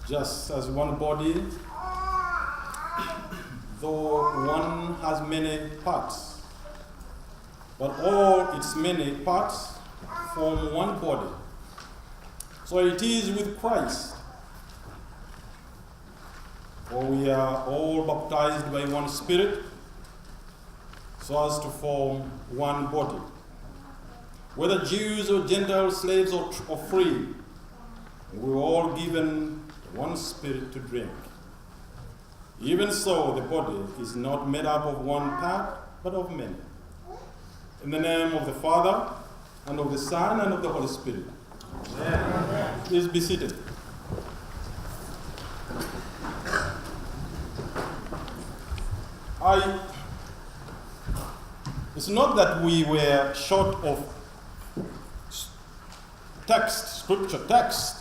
just as one body, though one has many parts, but all its many parts form one body. So it is with Christ. For we are all baptized by one Spirit, so as to form one body. Whether Jews or Gentiles, slaves or free, we were all given one Spirit to drink. Even so, the body is not made up of one part, but of many. In the name of the Father, and of the Son, and of the Holy Spirit. Amen. Please be seated. It's not that we were short of scripture text.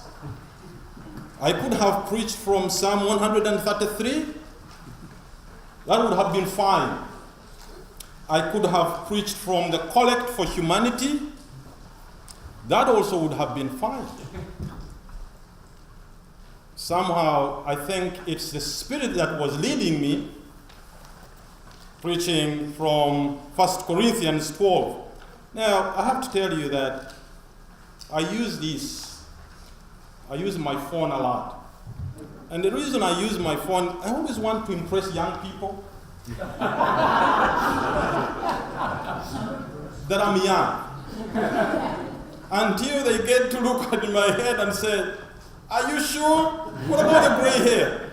I could have preached from Psalm 133. That would have been fine. I could have preached from the Collect for Humanity. That also would have been fine. Somehow, I think it's the Spirit that was leading me, preaching from 1 Corinthians 12. Now, I have to tell you that I use my phone a lot. And the reason I use my phone, I always want to impress young people that I'm young. Until they get to look at my head and say, "Are you sure? What about the gray hair?"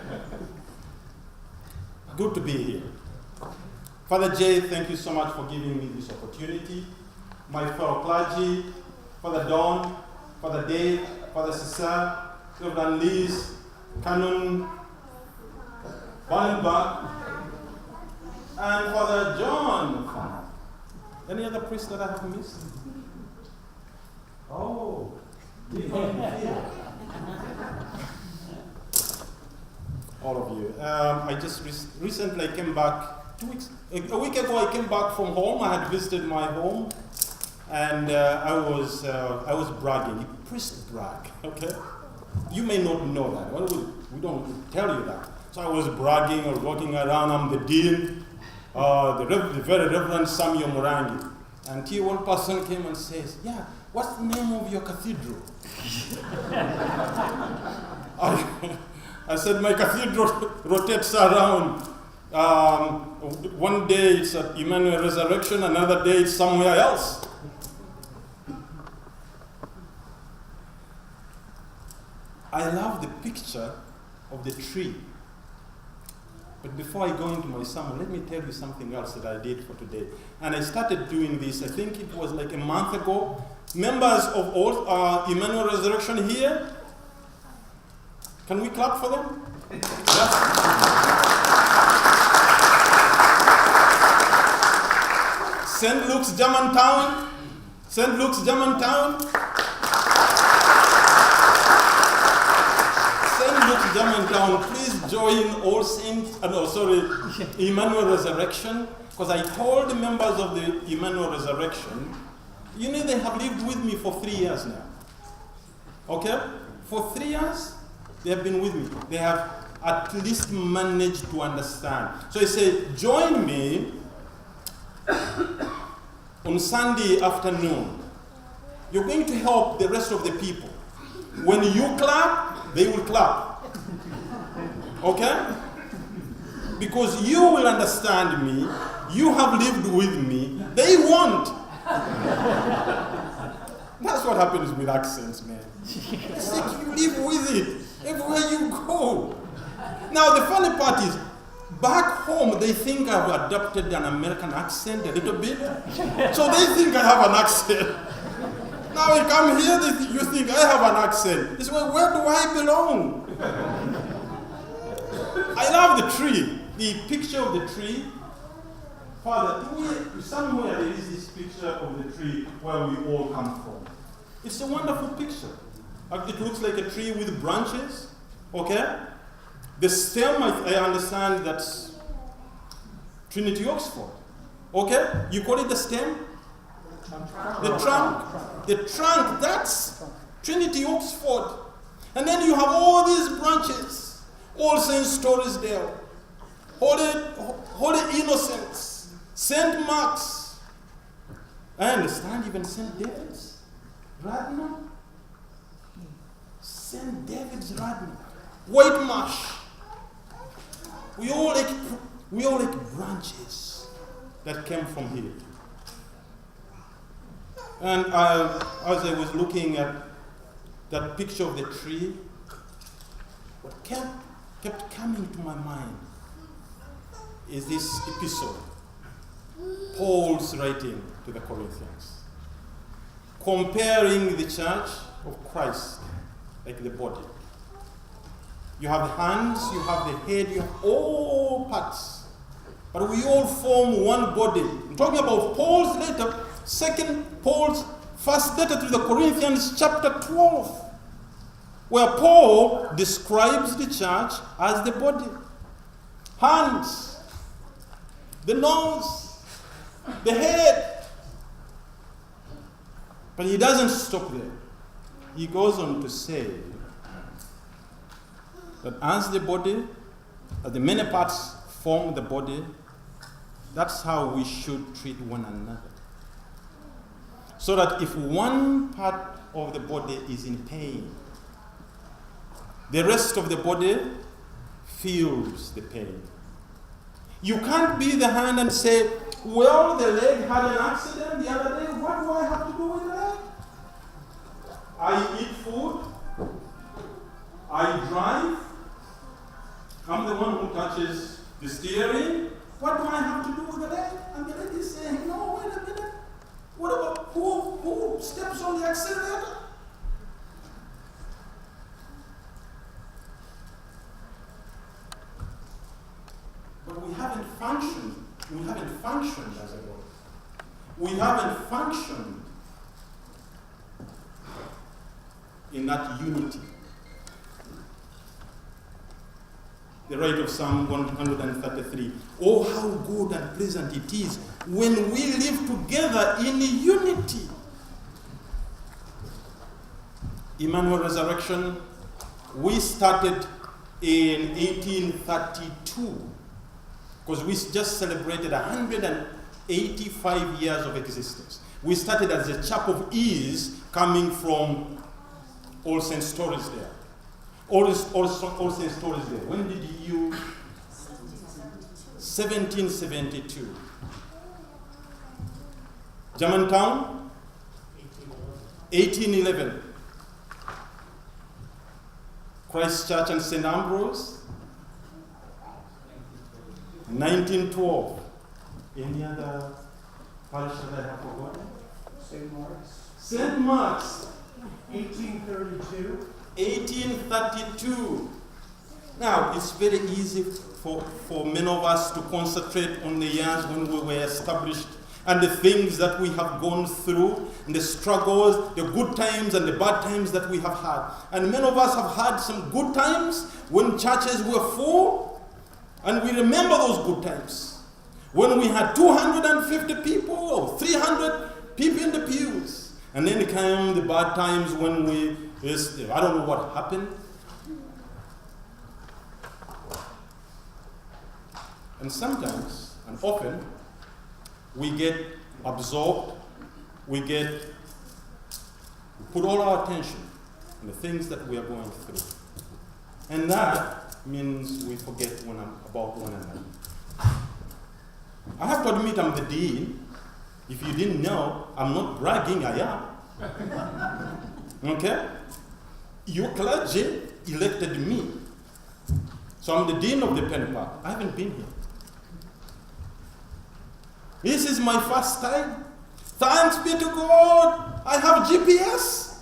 Good to be here. Father Jay, thank you so much for giving me this opportunity. My fellow clergy, Father Don, Father Dave, Father Cesar, Reverend Liz, Canon Barnenbach, and Father John. Any other priest that I have missed? Oh, all of you. I just recently came back. A week ago, I came back from home. I had visited my home, and I was bragging. Priest brag, okay? You may not know that. Well, we don't tell you that. So I was bragging or walking around. I'm the dean, the very Reverend Samuel Murangi. Until one person came and says, "Yeah, what's the name of your cathedral?" I said, "My cathedral rotates around. One day it's at Emmanuel Resurrection, another day it's somewhere else." I love the picture of the tree. But before I go into my sermon, let me tell you something else that I did for today. And I started doing this, I think it was like a month ago. Members of all Emmanuel Resurrection here, can we clap for them? Yeah. St. Luke's Germantown. St. Luke's Germantown. St. Luke's Germantown, please join All Saints, Emmanuel Resurrection, because I told the members of the Emmanuel Resurrection, you know, they have lived with me for 3 years now. Okay? For 3 years, they have been with me. They have at least managed to understand. So I say, join me on Sunday afternoon. You're going to help the rest of the people. When you clap, they will clap. Okay? Because you will understand me. You have lived with me. They won't. That's what happens with accents, man. It's like you live with it everywhere you go. Now, the funny part is, back home, they think I've adopted an American accent a little bit. So they think I have an accent. Now I come here, you think I have an accent. It's like, where do I belong? I love the tree. The picture of the tree. Father, somewhere there is this picture of the tree where we all come from. It's a wonderful picture. It looks like a tree with branches. Okay? The stem, I understand that's Trinity Oxford. Okay? You call it the stem? The trunk. The trunk, that's Trinity Oxford. And then you have all these branches. All Saint Storisdale, Holy Innocents, St. Mark's. I understand even St. David's, Radnor. St. David's, Radnor. White Marsh. We all like branches that came from here. And as I was looking at that picture of the tree, what kept coming to my mind is this epistle, Paul's writing to the Corinthians, comparing the church of Christ like the body. You have the hands, you have the head, you have all parts. But we all form one body. I'm talking about Paul's letter, Paul's first letter to the Corinthians, chapter 12, where Paul describes the church as the body. Hands, the nose, the head. But he doesn't stop there. He goes on to say that as the body, as the many parts form the body, that's how we should treat one another. So that if one part of the body is in pain, the rest of the body feels the pain. You can't be the hand and say, well, the leg had an accident the other day. What do I have to do with the leg? I eat food. I drive. I'm the one who touches the steering. What do I have to do with the leg? And the leg is saying, no, wait a minute. What about who steps on the accelerator? But we haven't functioned. We haven't functioned as a body. We haven't functioned in that unity. The right of Psalm 133. Oh, how good and pleasant it is when we live together in unity. Emmanuel Resurrection, we started in 1832 because we just celebrated 185 years of existence. We started as a Chap of Ease coming from All Saint Storisdale. All Saint Storisdale. When did you? 1772. Germantown? 1811. Christ Church and St. Ambrose? 1912. Any other parish that I have forgotten? St. Mark's. St. Mark's. 1832. 1832. Now, it's very easy for many of us to concentrate on the years when we were established and the things that we have gone through, and the struggles, the good times and the bad times that we have had. And many of us have had some good times when churches were full, and we remember those good times. When we had 250 people or 300 people in the pews. And then came the bad times when I don't know what happened. And sometimes, and often, we get absorbed, we put all our attention on the things that we are going through. And that means we forget about one another. I have to admit I'm the dean. If you didn't know, I'm not bragging, I am. Okay? Your clergy elected me. So I'm the dean of the Penny Park. I haven't been here. This is my first time. Thanks be to God, I have GPS.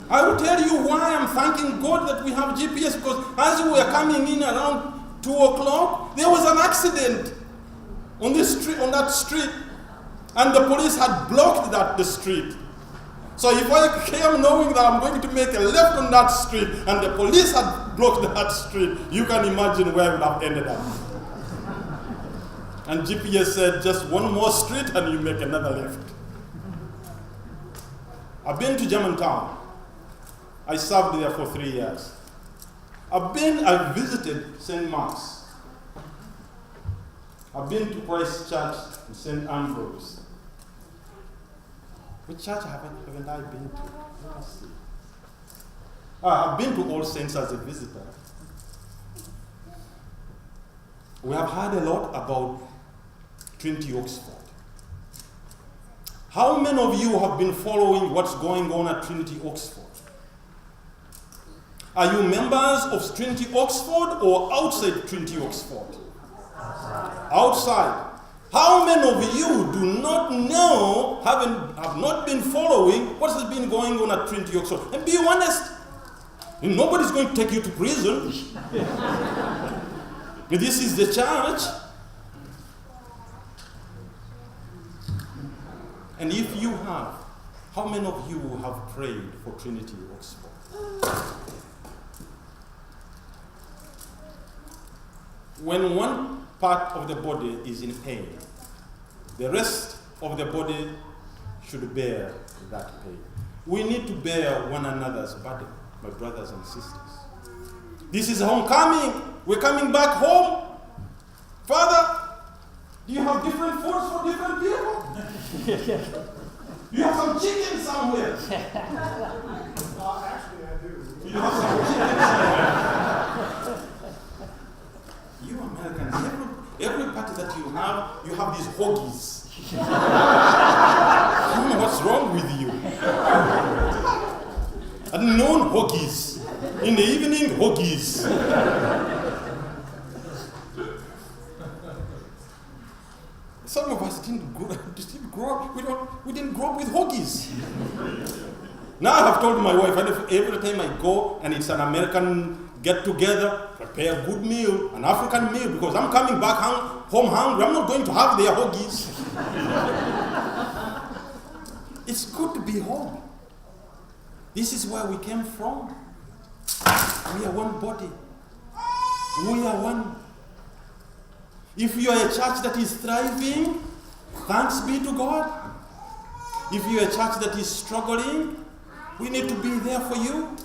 I will tell you why I'm thanking God that we have GPS, because as we were coming in around 2 o'clock, there was an accident on that street, and the police had blocked the street. So if I came knowing that I'm going to make a left on that street, and the police had blocked that street, you can imagine where I would have ended up. And GPS said, just one more street and you make another left. I've been to Germantown. I served there for 3 years. I visited St. Mark's. I've been to Christ Church in St. Ambrose. Which church haven't I been to? Let us see. I've been to All Saints as a visitor. We have heard a lot about Trinity Oxford. How many of you have been following what's going on at Trinity Oxford? Are you members of Trinity Oxford or outside Trinity Oxford? Outside. How many of you do not know, have not been following what has been going on at Trinity Oxford? And be honest, nobody's going to take you to prison. This is the church. And if you have, how many of you have prayed for Trinity Oxford? When one part of the body is in pain, the rest of the body should bear that pain. We need to bear one another's burden, my brothers and sisters. This is homecoming. We're coming back home. Father, do you have different foods for different people? You have some chicken somewhere. Actually, I do. You have some chicken somewhere. You Americans, every party that you have these hoagies. I don't know what's wrong with you. At noon, hoagies. In the evening, hoagies. Some of us didn't grow up. We didn't grow up with hoagies. Now I have told my wife, every time I go and it's an American get-together, prepare a good meal, an African meal, because I'm coming back home hungry. I'm not going to have their hoagies. It's good to be home. This is where we came from. We are one body. We are one. If you are a church that is thriving, thanks be to God. If you are a church that is struggling, we need to be there for you.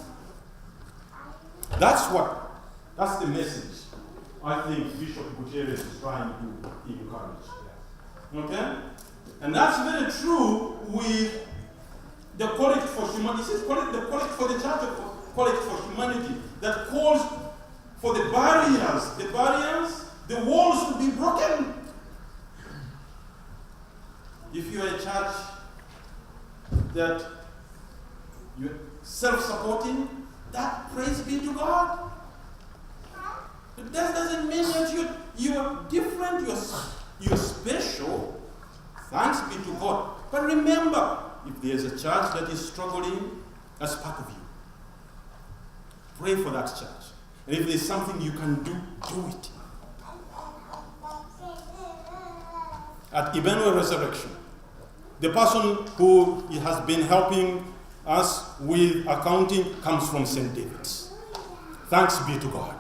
That's the message I think Bishop Gutierrez is trying to encourage. Okay? And that's very true with the College for Humanity. This is the College for the Church of College for Humanity that calls for the barriers, the walls to be broken. If you are a church that you're self-supporting, that praise be to God. But that doesn't mean that you are different, you're special. Thanks be to God. But remember, if there's a church that is struggling, that's part of you. Pray for that church. And if there's something you can do, do it. At Emmanuel Resurrection, the person who has been helping us with accounting comes from St. David's. Thanks be to God.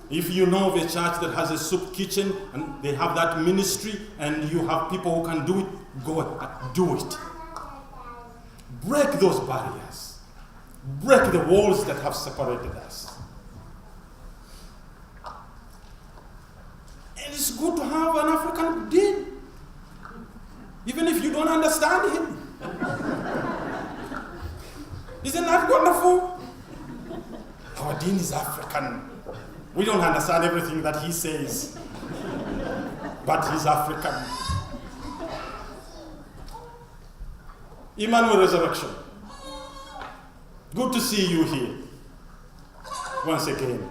If you know of a church that has a soup kitchen and they have that ministry and you have people who can do it, go and do it. Break those barriers. Break the walls that have separated us. And it's good to have an African dean, even if you don't understand him. Isn't that wonderful? Our dean is African. We don't understand everything that he says, but he's African. Emmanuel Resurrection. Good to see you here once again.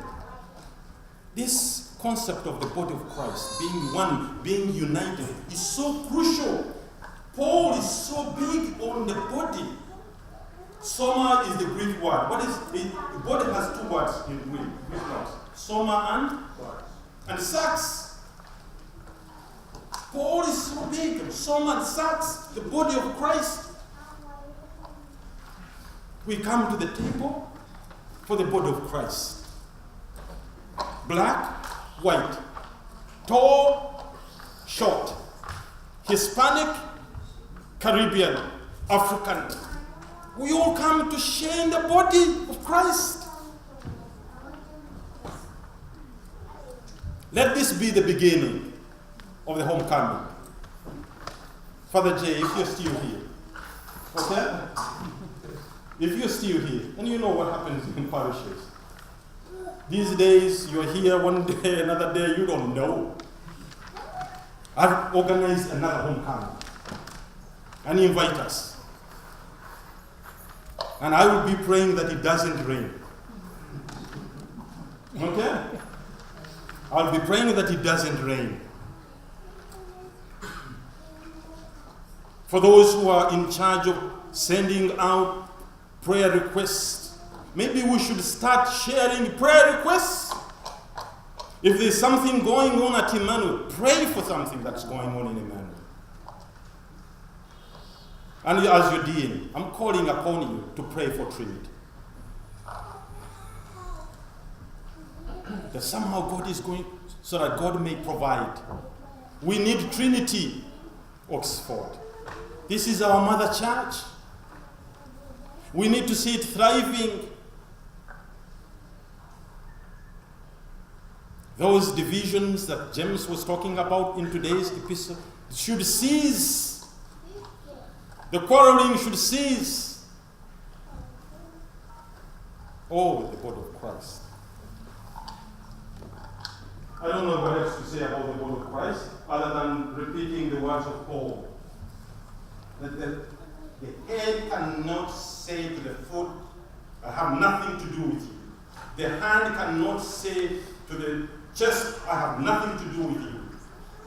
This concept of the body of Christ, being one, being united, is so crucial. Paul is so big on the body. Soma is the Greek word. What is it? The body has two words in Greek words. Soma and sarx. Paul is so big. Soma and sarx, the body of Christ. We come to the table for the body of Christ. Black, white, tall, short, Hispanic, Caribbean, African. We all come to share in the body of Christ. Let this be the beginning of the homecoming. Father J, if you're still here, okay? If you're still here, and you know what happens in parishes. These days, you're here one day, another day, you don't know. I've organized another homecoming. And invite us. And I will be praying that it doesn't rain. Okay? I'll be praying that it doesn't rain. For those who are in charge of sending out prayer requests, maybe we should start sharing prayer requests. If there's something going on at Emmanuel, pray for something that's going on in Emmanuel. And as you're doing, I'm calling upon you to pray for Trinity. That somehow God is going, so that God may provide. We need Trinity, Oxford. This is our mother church. We need to see it thriving. Those divisions that James was talking about in today's epistle should cease. The quarreling should cease. Oh, the body of Christ. I don't know what else to say about the body of Christ other than repeating the words of Paul. That the head cannot say to the foot, I have nothing to do with you. The hand cannot say to the chest, I have nothing to do with you.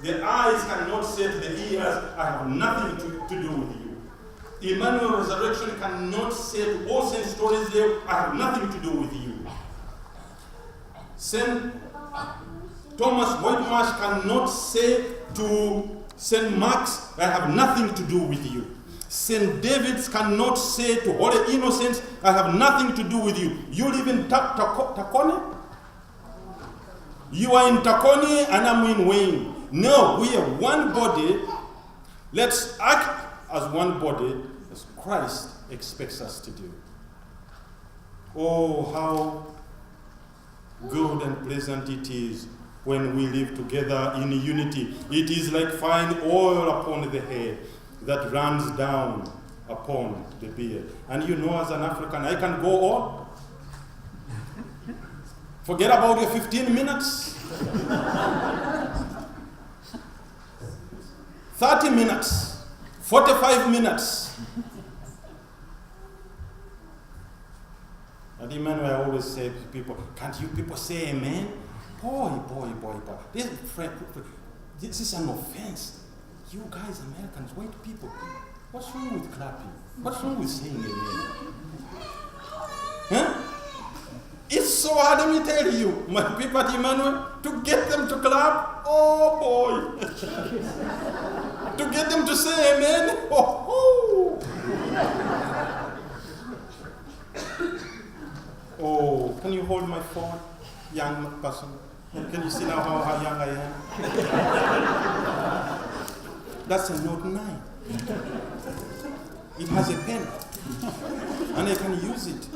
The eyes cannot say to the ears, I have nothing to do with you. Emmanuel resurrection cannot say to all St. Stories there, I have nothing to do with you. St. Thomas Whitemarsh cannot say to St. Mark's, I have nothing to do with you. St. David's cannot say to Holy Innocents, I have nothing to do with you. You live in Takoni? You are in Takoni and I'm in Wayne. No, we are one body. Let's act as one body as Christ expects us to do. Oh, how good and pleasant it is when we live together in unity. It is like fine oil upon the head that runs down upon the beard. And you know, as an African, I can go on. Forget about your 15 minutes. 30 minutes. 45 minutes. And Emmanuel, I always say to people, can't you people say amen? Boy. This is an offense. You guys, Americans, white people, what's wrong with clapping? What's wrong with saying amen? Huh? It's so hard, let me tell you, my people at Emmanuel, to get them to clap, oh boy. To get them to say amen, oh. Oh, can you hold my phone, young person? Can you see now how young I am? That's a Note 9. It has a pen, and I can use it.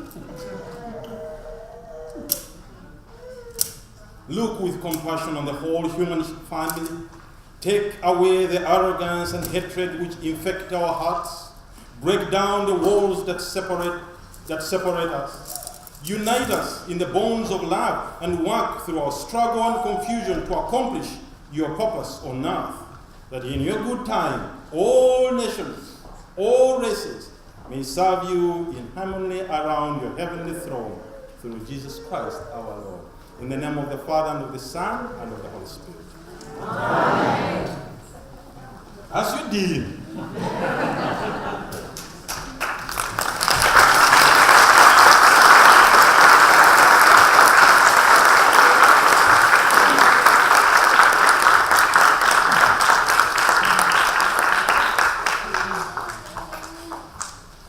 Look with compassion on the whole human family. Take away the arrogance and hatred which infect our hearts. Break down the walls that separate us. Unite us in the bonds of love and work through our struggle and confusion to accomplish your purpose on earth, that in your good time all nations, all races may serve you in harmony around your heavenly throne through Jesus Christ our Lord. In the name of the Father, and of the Son, and of the Holy Spirit. Amen. As you did.